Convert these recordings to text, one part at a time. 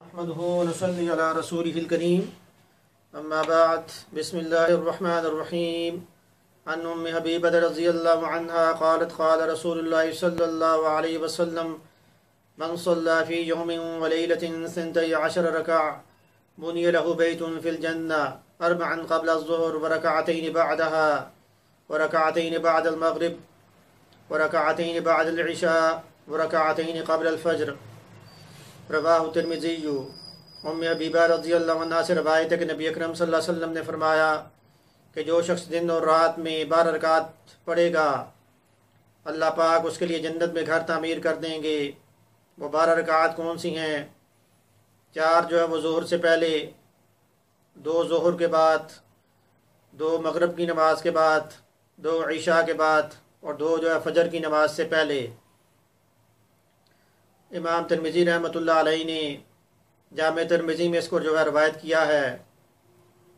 نحمده ونصلي على رسوله الكريم أما بعد بسم الله الرحمن الرحيم عن أم حبيبة رضي الله عنها قالت قال رسول الله صلى الله عليه وسلم من صلى في يوم وليلة 12 ركعة بني له بيت في الجنة 4 قبل الظهر وركعتين بعدها وركعتين بعد المغرب وركعتين بعد العشاء وركعتين قبل الفجر رواہ ترمذی۔ ام حبیبہ رضی اللہ عنہ سے روایت ہے کہ نبی اکرم صلی اللہ علیہ وسلم نے فرمایا کہ جو شخص دن اور رات میں 12 رکعت پڑھے گا اللہ پاک اس کے لیے جنت میں گھر تعمیر کر دیں گے۔ وہ 12 رکعت کون سی ہیں؟ 4 جو ہے وہ ظہر سے پہلے، 2 ظہر کے بعد، 2 مغرب کی نماز کے بعد، 2 عشاء کے بعد اور 2 جو ہے فجر کی نماز سے پہلے۔ امام ترمذی رحمۃ اللہ علیہ نے جامع ترمذی میں اس کو جو ہے روایت کیا ہے۔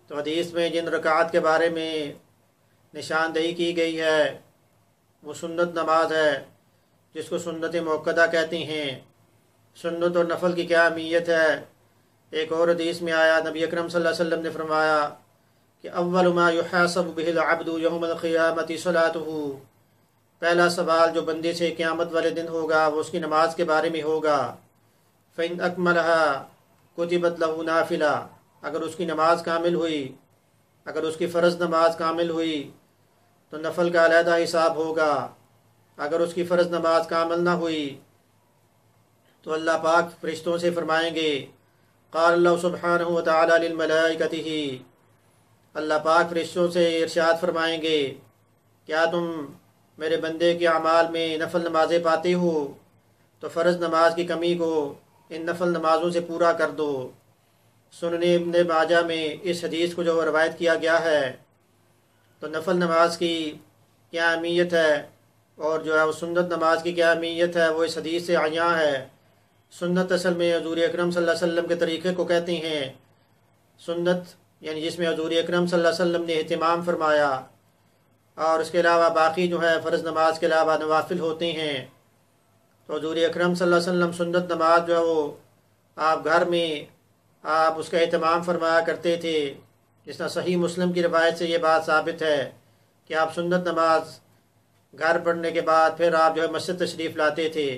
تو حدیث میں جن رکعات کے بارے میں نشاندہی کی گئی ہے وہ سنت نماز ہے، جس کو سنت موقدہ کہتے ہیں۔ سنت اور نفل کی کیا اہمیت ہے؟ ایک اور حدیث میں آیا، نبی اکرم صلی اللہ علیہ وسلم نے فرمایا کہ اول ما یحاسب بہ العبد یوم القیامۃ صلاۃہ، پہلا سوال جو بندے سے قیامت والے دن ہوگا وہ اس کی نماز کے بارے میں ہوگا۔ فإن أكملها كتبت له نافلہ، اگر اس کی نماز کامل ہوئی، اگر اس کی فرض نماز کامل ہوئی تو نفل کا علیحدہ حساب ہوگا۔ اگر اس کی فرض نماز کامل نہ ہوئی تو اللہ پاک فرشتوں سے فرمائیں گے، قال اللہ سبحانہ وتعالی للملائکتہ، اللہ پاک فرشتوں سے ارشاد فرمائیں گے کیا تم میرے بندے کے اعمال میں نفل نمازیں پاتے ہو تو فرض نماز کی کمی کو ان نفل نمازوں سے پورا کر دو۔ سنن ابن ماجہ میں اس حدیث کو جو روایت کیا گیا ہے، تو نفل نماز کی کیا اہمیت ہے اور جو ہے وہ سنت نماز کی کیا اہمیت ہے وہ اس حدیث سے عیاں ہے۔ سنت اصل میں حضور اکرم صلی اللہ علیہ وسلم کے طریقے کو کہتے ہیں۔ سنت یعنی جس میں حضور اکرم صلی اللہ علیہ وسلم نے اہتمام فرمایا، اور اس کے علاوہ باقی جو ہے فرض نماز کے علاوہ نوافل ہوتے ہیں۔ تو حضور اکرم صلی اللہ علیہ وسلم سنت نماز جو ہے وہ آپ گھر میں آپ اس کا اہتمام فرمایا کرتے تھے، جس طرح صحیح مسلم کی روایت سے یہ بات ثابت ہے کہ آپ سنت نماز گھر پڑھنے کے بعد پھر آپ جو ہے مسجد تشریف لاتے تھے۔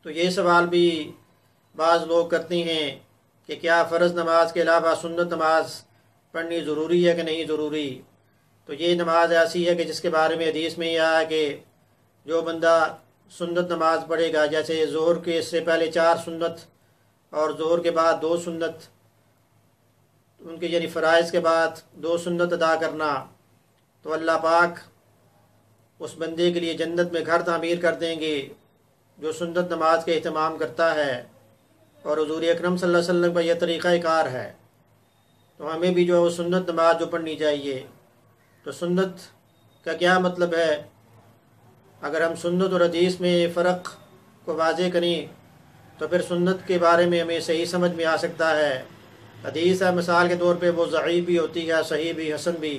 تو یہ سوال بھی بعض لوگ کرتے ہیں کہ کیا فرض نماز کے علاوہ سنت نماز پڑھنی ضروری ہے کہ نہیں ضروری؟ تو یہ نماز ایسی ہے کہ جس کے بارے میں حدیث میں یہ آیا کہ جو بندہ سنت نماز پڑھے گا، جیسے ظہر کے اس سے پہلے 4 سنت اور ظہر کے بعد 2 سنت، ان کے یعنی فرائض کے بعد 2 سنت ادا کرنا، تو اللہ پاک اس بندے کے لیے جنت میں گھر تعمیر کر دیں گے جو سنت نماز کے اہتمام کرتا ہے۔ اور حضور اکرم صلی اللہ علیہ وسلم کا یہ طریقہ کار ہے۔ تو ہمیں بھی جو ہے وہ سنت نماز جو پڑھنی چاہیے۔ تو سنت کا کیا مطلب ہے؟ اگر ہم سنت اور حدیث میں فرق کو واضح کریں تو پھر سنت کے بارے میں ہمیں صحیح سمجھ میں آ سکتا ہے۔ حدیث ہے مثال کے طور پہ وہ ضعیف بھی ہوتی ہے، صحیح بھی، حسن بھی،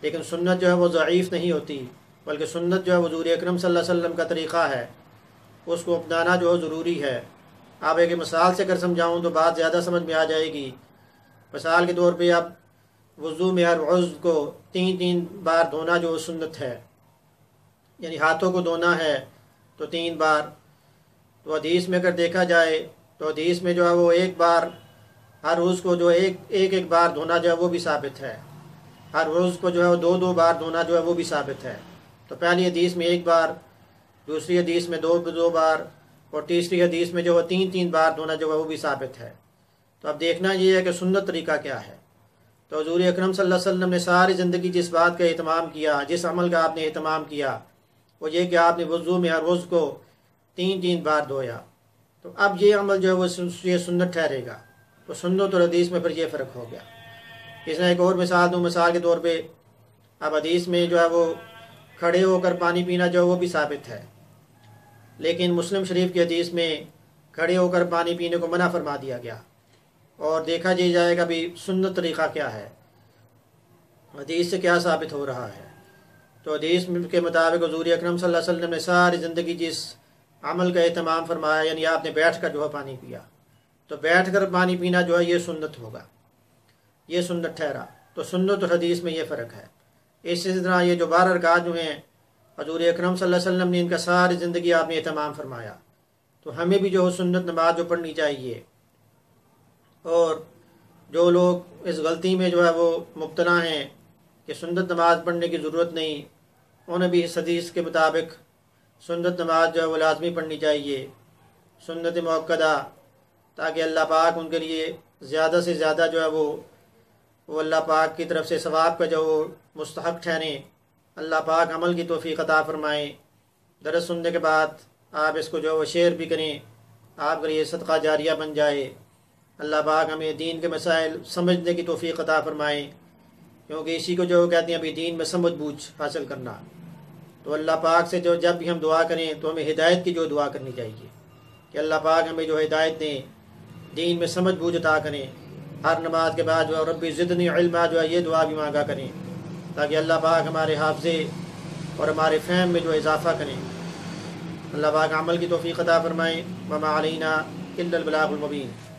لیکن سنت جو ہے وہ ضعیف نہیں ہوتی، بلکہ سنت جو ہے حضور اکرم صلی اللہ علیہ وسلم کا طریقہ ہے، اس کو اپنانا جو ہے ضروری ہے۔ آپ ایک مثال سے اگر سمجھاؤں تو بات زیادہ سمجھ میں آ جائے گی۔ مثال کے طور پہ آپ وضو میں ہر عضو کو 3 بار دھونا جو سنت ہے، یعنی ہاتھوں کو دھونا ہے تو 3 بار۔ تو حدیث میں اگر دیکھا جائے تو حدیث میں جو ہے وہ 1 بار ہر عضو کو جو ایک بار دھونا جو ہے وہ بھی ثابت ہے، ہر عضو کو جو ہے وہ 2 بار دھونا جو ہے وہ بھی ثابت ہے۔ تو پہلی حدیث میں 1 بار، دوسری حدیث میں 2 بار اور تیسری حدیث میں جو ہے 3 بار دھونا جو ہے وہ بھی ثابت ہے۔ تو اب دیکھنا یہ ہے کہ سنت طریقہ کیا ہے۔ تو حضور اکرم صلی اللہ علیہ وسلم نے ساری زندگی جس بات کا اہتمام کیا، جس عمل کا آپ نے اہتمام کیا، وہ یہ کہ آپ نے وضو میں ہر عضو کو 3 بار دھویا۔ تو اب یہ عمل جو ہے وہ یہ سنت ٹھہرے گا۔ تو سنت اور حدیث میں پھر یہ فرق ہو گیا۔ اس نے ایک اور مثال دوں، مثال کے طور پہ اب حدیث میں جو ہے وہ کھڑے ہو کر پانی پینا جو ہے وہ بھی ثابت ہے، لیکن مسلم شریف کی حدیث میں کھڑے ہو کر پانی پینے کو منع فرما دیا گیا۔ اور دیکھا جائے گا بھی سنت طریقہ کیا ہے، حدیث سے کیا ثابت ہو رہا ہے۔ تو حدیث کے مطابق حضور اکرم صلی اللہ علیہ وسلم نے ساری زندگی جس عمل کا اہتمام فرمایا، یعنی آپ نے بیٹھ کر جو ہے پانی پیا، تو بیٹھ کر پانی پینا جو ہے یہ سنت ہوگا، یہ سنت ٹھہرا۔ تو سنت اور حدیث میں یہ فرق ہے۔ اسی طرح یہ جو 12 رکعت جو ہیں حضور اکرم صلی اللہ علیہ وسلم نے ان کا ساری زندگی آپ نے اہتمام فرمایا، تو ہمیں بھی جو سنت نماز جو پڑھنی چاہیے۔ اور جو لوگ اس غلطی میں جو ہے وہ مبتلا ہیں کہ سنت نماز پڑھنے کی ضرورت نہیں، انہیں بھی اس حدیث کے مطابق سنت نماز جو ہے وہ لازمی پڑھنی چاہیے، سنت موقدہ، تاکہ اللہ پاک ان کے لیے زیادہ سے زیادہ جو ہے وہ اللہ پاک کی طرف سے ثواب کا جو مستحق ٹھہریں۔ اللہ پاک عمل کی توفیق عطا فرمائیں۔ درس سننے کے بعد آپ اس کو جو ہے وہ شیئر بھی کریں، آپ کا یہ صدقہ جاریہ بن جائے۔ اللہ پاک ہمیں دین کے مسائل سمجھنے کی توفیق عطا فرمائیں، کیونکہ اسی کو جو کہتے ہیں ابھی دین میں سمجھ بوجھ حاصل کرنا۔ تو اللہ پاک سے جو جب بھی ہم دعا کریں تو ہمیں ہدایت کی جو دعا کرنی چاہیے کہ اللہ پاک ہمیں جو ہدایت دیں، دین میں سمجھ بوجھ عطا کریں۔ ہر نماز کے بعد جو ہے ربی زدنی علما جو ہے یہ دعا بھی مانگا کریں، تاکہ اللہ پاک ہمارے حافظے اور ہمارے فہم میں جو اضافہ کریں۔ اللہ پاک عمل کی توفیق عطا فرمائیں۔ وما علینا الا البلاغ المبین۔